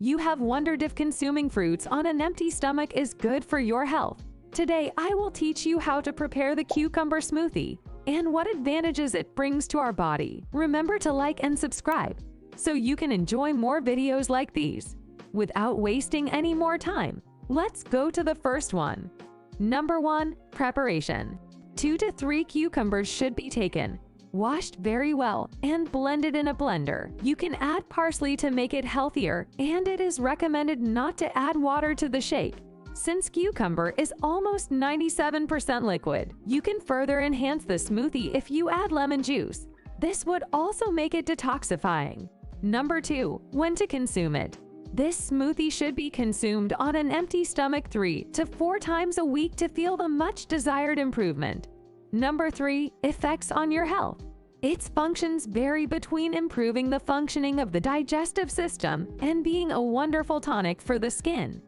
You have wondered if consuming fruits on an empty stomach is good for your health. Today, I will teach you how to prepare the cucumber smoothie and what advantages it brings to our body. Remember to like and subscribe so you can enjoy more videos like these. Without wasting any more time, let's go to the first one. Number 1. Preparation. 2 to 3 cucumbers should be taken, washed very well, and blended in a blender. You can add parsley to make it healthier, and it is recommended not to add water to the shake. Since cucumber is almost 97% liquid, you can further enhance the smoothie if you add lemon juice. This would also make it detoxifying. Number 2. When to consume it. This smoothie should be consumed on an empty stomach 3 to 4 times a week to feel the much desired improvement. Number 3. Effects on your health. Its functions vary between improving the functioning of the digestive system and being a wonderful tonic for the skin.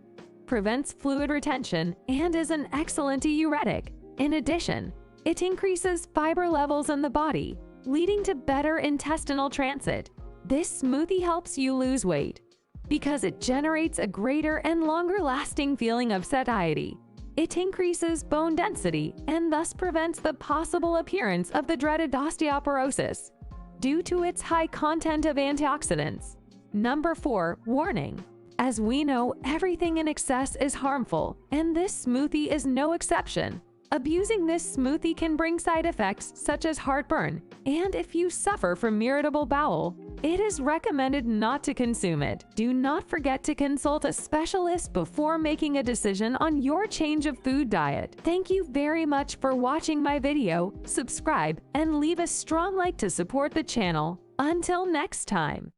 Prevents fluid retention and is an excellent diuretic. In addition, it increases fiber levels in the body, leading to better intestinal transit. This smoothie helps you lose weight because it generates a greater and longer-lasting feeling of satiety. It increases bone density and thus prevents the possible appearance of the dreaded osteoporosis due to its high content of antioxidants. Number 4. Warning. As we know, everything in excess is harmful, and this smoothie is no exception. Abusing this smoothie can bring side effects such as heartburn, and if you suffer from irritable bowel, it is recommended not to consume it. Do not forget to consult a specialist before making a decision on your change of food diet. Thank you very much for watching my video. Subscribe and leave a strong like to support the channel. Until next time.